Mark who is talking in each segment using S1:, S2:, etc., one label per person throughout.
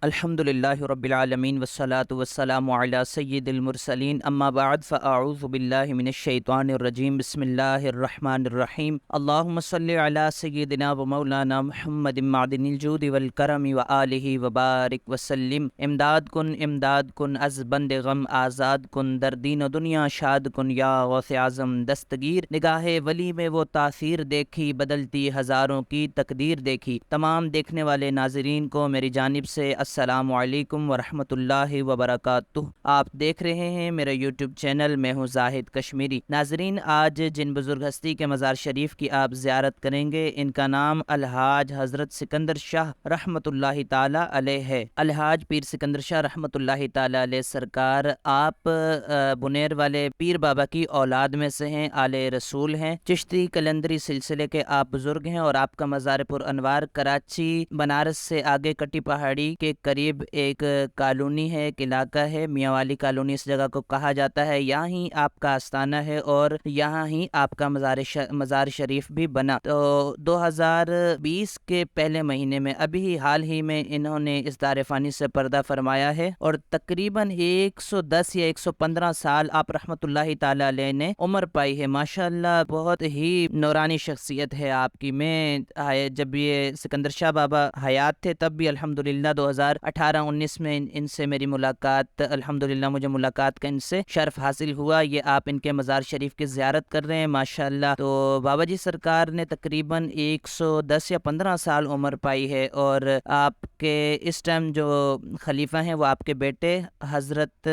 S1: الحمد للہ رب العالمین والصلاة والسلام علی سید المرسلین اما بعد فاعوذ باللہ من الشیطان الرجیم بسم اللہ الرحمن الرحیم اللہم صلی علی سیدنا و مولانا محمد معدن الجود والکرم وآلہ وبارک وسلم امداد کن از بند غم آزاد کن در دین و دنیا شاد کن یا غوث اعظم دستگیر نگاہ ولی میں وہ تاثیر دیکھی بدلتی ہزاروں کی تقدیر دیکھی۔ تمام دیکھنے والے ناظرین کو میری جانب سے السلام علیکم ورحمۃ اللہ وبرکاتہ۔ آپ دیکھ رہے ہیں میرا یوٹیوب چینل، میں ہوں زاہد کشمیری۔ ناظرین، آج جن بزرگ ہستی کے مزار شریف کی آپ زیارت کریں گے ان کا نام الحاج حضرت سکندر شاہ رحمۃ اللہ تعالی علیہ ہے۔ الحاج پیر سکندر شاہ رحمۃ اللہ تعالی علیہ سرکار آپ بنیر والے پیر بابا کی اولاد میں سے ہیں، آل رسول ہیں، چشتی قلندری سلسلے کے آپ بزرگ ہیں، اور آپ کا مزار پر انوار کراچی بنارس سے آگے کٹی پہاڑی کے قریب ایک کالونی ہے، ایک علاقہ ہے، میاں والی کالونی اس جگہ کو کہا جاتا ہے۔ یہاں ہی آپ کا آستانہ ہے اور یہاں ہی آپ کا مزار شریف بھی بنا۔ تو 2020 کے پہلے مہینے میں ابھی حال ہی میں انہوں نے اس دار فانی سے پردہ فرمایا ہے، اور تقریباً 110 یا 115 سال آپ رحمۃ اللہ تعالی علیہ نے عمر پائی ہے۔ ماشاءاللہ بہت ہی نورانی شخصیت ہے آپ کی۔ میں جب یہ سکندر شاہ بابا حیات تھے تب بھی الحمدللہ 2018-19 میں ان سے میری ملاقات، الحمدللہ مجھے ملاقات کا ان سے شرف حاصل ہوا۔ یہ آپ ان کے مزار شریف کی زیارت کر رہے ہیں ماشاءاللہ۔ تو بابا جی سرکار نے تقریباً 110 یا 15 سال عمر پائی ہے، اور آپ کے اس ٹائم جو خلیفہ ہیں وہ آپ کے بیٹے حضرت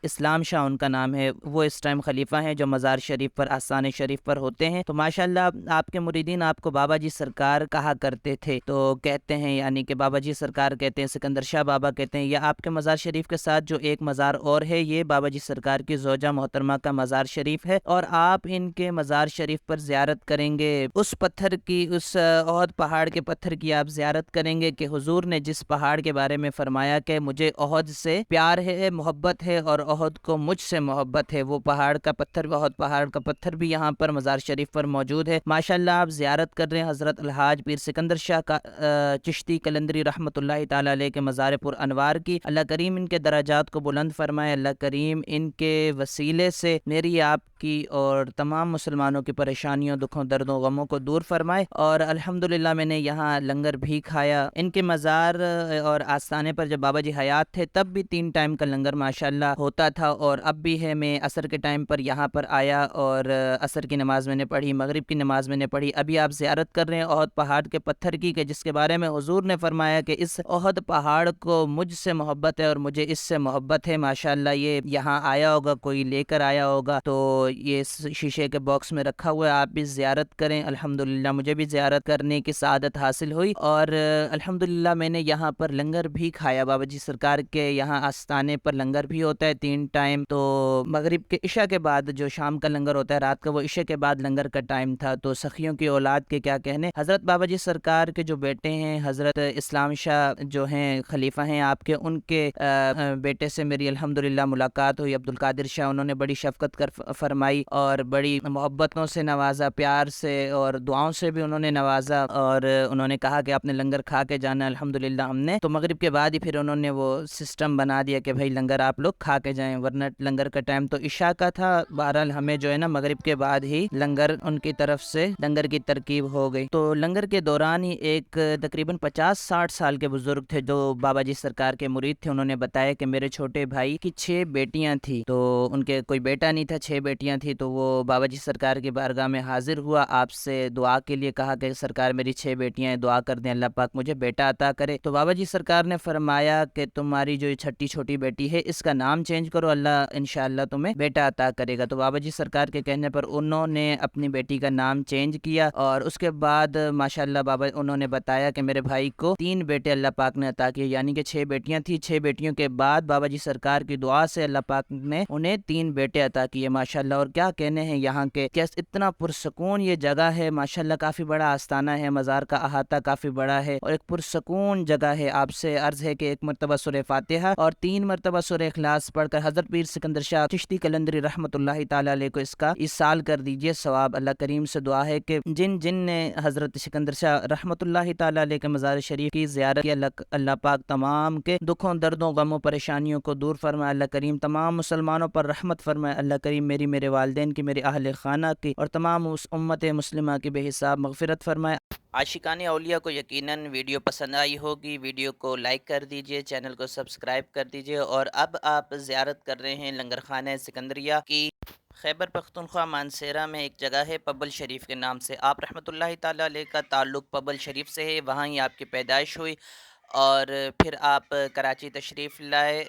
S1: اسلام شاہ ان کا نام ہے، وہ اس ٹائم خلیفہ ہیں جو مزار شریف پر آستان شریف پر ہوتے ہیں۔ تو ماشاءاللہ آپ کے مریدین آپ کو بابا جی سرکار کہا کرتے تھے، تو کہتے ہیں یعنی کہ بابا جی سرکار کہتے ہیں، سکندر شاہ بابا کہتے ہیں۔ یہ آپ کے مزار شریف کے ساتھ جو ایک مزار اور ہے، یہ بابا جی سرکار کی زوجہ محترمہ کا مزار شریف ہے، اور آپ ان کے مزار شریف پر زیارت کریں گے۔ اس پتھر کی، اس احد پہاڑ کے پتھر کی آپ زیارت کریں گے کہ حضور نے جس پہاڑ کے بارے میں فرمایا کہ مجھے احد سے پیار ہے، محبت ہے، اور احد کو مجھ سے محبت ہے، وہ پہاڑ کا پتھر، احد پہاڑ کا پتھر بھی یہاں پر مزار شریف پر موجود ہے۔ ماشاءاللہ آپ زیارت کر رہے ہیں حضرت الحاج پیر سکندر شاہ کا چشتی قلندری رحمۃ اللہ تعالی علیہ کے مزار پر انوار کی۔ اللہ کریم ان کے درجات کو بلند فرمائے، اللہ کریم ان کے وسیلے سے میری، آپ کی اور تمام مسلمانوں کی پریشانیوں، دکھوں، دردوں، غموں کو دور فرمائے۔ اور الحمدللہ میں نے یہاں لنگر بھی کھایا۔ ان کے مزار اور آستانے پر جب بابا جی حیات تھے تب بھی 3 ٹائم کا لنگر ماشاءاللہ ہوتا تھا، اور اب بھی ہے۔ میں عصر کے ٹائم پر یہاں پر آیا اور عصر کی نماز میں نے پڑھی، مغرب کی نماز میں نے پڑھی۔ ابھی آپ زیارت کر رہے ہیں احد پہاڑ کے پتھر کی، کہ جس کے بارے میں حضور نے فرمایا کہ اس احد پہاڑ کو مجھ سے محبت ہے اور مجھے اس سے محبت ہے۔ ماشاءاللہ یہ یہاں آیا ہوگا، کوئی لے کر آیا ہوگا، تو یہ شیشے کے باکس میں رکھا ہوا ہے، آپ بھی زیارت کریں۔ الحمدللہ مجھے بھی زیارت کرنے کی سعادت حاصل ہوئی، اور الحمدللہ میں نے یہاں پر لنگر بھی کھایا۔ بابا جی سرکار کے یہاں آستانے پر لنگر بھی ہوتا ہے 3 ٹائم۔ تو مغرب کے عشاء کے بعد جو شام کا لنگر ہوتا ہے رات کا، وہ عشاء کے بعد لنگر کا ٹائم تھا۔ تو سخیوں کی اولاد کے کیا کہنے، حضرت بابا جی سرکار کے جو بیٹے ہیں حضرت اسلام شاہ جو ہیں خلیفہ ہیں آپ کے، ان کے بیٹے سے میری الحمدللہ ملاقات ہوئی، عبد القادر شاہ۔ انہوں نے بڑی شفقت کر فرمائی اور بڑی محبتوں سے نوازا، پیار سے اور دعاؤں سے بھی انہوں نے نوازا، اور انہوں نے کہا کہ آپ نے لنگر کھا کے جانا۔ الحمدللہ ہم نے تو مغرب کے بعد ہی پھر انہوں نے وہ سسٹم بنا دیا کہ بھائی لنگر آپ لوگ کھا کے جائیں، ورنہ لنگر کا ٹائم تو عشاء کا تھا۔ بہرحال ہمیں جو ہے نا مغرب کے بعد ہی لنگر ان کی طرف سے لنگر کی ترکیب ہو گئی۔ تو لنگر کے دوران ہی ایک تقریباً 50-60 سال کے بزرگ تھے جو بابا جی سرکار کے مرید تھے، انہوں نے بتایا کہ میرے چھوٹے بھائی کی 6 بیٹیاں تھیں، تو ان کے کوئی بیٹا نہیں تھا، 6 بیٹیاں تھیں۔ تو وہ بابا جی سرکار کی بارگاہ میں حاضر ہوا، آپ سے دعا کے لیے کہا کہ سرکار میری 6 بیٹیاں ہیں، دعا کر دیں اللہ پاک مجھے بیٹا عطا کرے۔ تو بابا جی سرکار نے فرمایا کہ تمہاری جو چھٹی چھوٹی بیٹی ہے اس کا نام چینج کرو، اللہ انشاءاللہ تمہیں بیٹا عطا کرے گا۔ تو بابا جی سرکار کے کہنے پر انہوں نے اپنی بیٹی کا نام چینج کیا، اور اس کے بعد ماشاءاللہ انہوں نے بتایا کہ میرے بھائی کو 3 بیٹے اللہ پاک نے عطا کیے، یعنی کہ 6 بیٹیاں تھیں، 6 بیٹیوں کے بعد بابا جی سرکار کی دعا سے اللہ پاک نے انہیں 3 بیٹے عطا کیے ماشاءاللہ۔ اور کیا کہنے ہیں یہاں کے، کیا اتنا پرسکون یہ جگہ ہے ماشاءاللہ، کافی بڑا آستانہ ہے، مزار کا احاطہ کافی بڑا ہے، اور ایک پرسکون جگہ ہے۔ آپ سے عرض ہے کہ ایک مرتبہ سورہ فاتحہ اور 3 مرتبہ سورہ اخلاص پڑھ کر حضرت پیر سکندر شاہ چشتی قلندری رحمۃ اللہ تعالیٰ علیہ کو اس کا ایصال کر دیجیے ثواب۔ اللہ کریم سے دعا ہے کہ جن جن نے حضرت سکندر شاہ رحمۃ اللہ تعالیٰ علیہ کے مزار شریف کی زیارت کی، اللہ پاک تمام کے دکھوں، دردوں، غموں، پریشانیوں کو دور فرمائے۔ اللہ کریم تمام مسلمانوں پر رحمت فرمائے۔ اللہ کریم میرے والدین کی، میرے اہل خانہ کی اور تمام اس امت مسلمہ کی بے حساب مغفرت فرمائے۔ عاشقان اولیاء کو یقیناً ویڈیو پسند آئی ہوگی، ویڈیو کو لائک کر دیجئے، چینل کو سبسکرائب کر دیجئے، اور اب آپ زیارت کر رہے ہیں لنگر خانہ سکندریہ کی۔ خیبر پختونخوا مانسیرہ میں ایک جگہ ہے پبل شریف کے نام سے۔ آپ رحمۃ اللہ تعالیٰ علیہ کا تعلق پبل شریف سے ہے، وہاں ہی آپ کی پیدائش ہوئی، اور پھر آپ کراچی تشریف لائے۔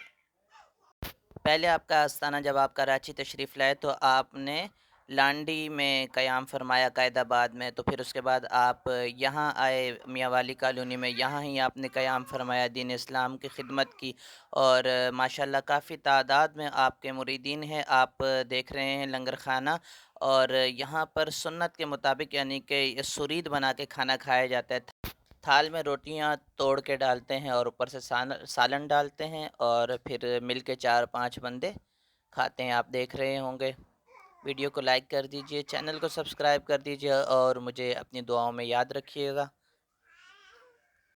S1: پہلے آپ کا آستانہ جب آپ کراچی تشریف لائے تو آپ نے لانڈی میں قیام فرمایا، قائد آباد میں، تو پھر اس کے بعد آپ یہاں آئے میاں والی کالونی میں، یہاں ہی آپ نے قیام فرمایا، دین اسلام کی خدمت کی، اور ماشاءاللہ کافی تعداد میں آپ کے مریدین ہیں۔ آپ دیکھ رہے ہیں لنگر خانہ، اور یہاں پر سنت کے مطابق یعنی کہ سرید بنا کے کھانا کھایا جاتا ہے۔ تھال میں روٹیاں توڑ کے ڈالتے ہیں اور اوپر سے سالن ڈالتے ہیں، اور پھر مل کے 4-5 بندے کھاتے ہیں۔ آپ دیکھ رہے ہوں گے۔ ویڈیو کو لائک کر دیجئے، چینل کو سبسکرائب کر دیجئے، اور مجھے اپنی دعاؤں میں یاد رکھیے گا۔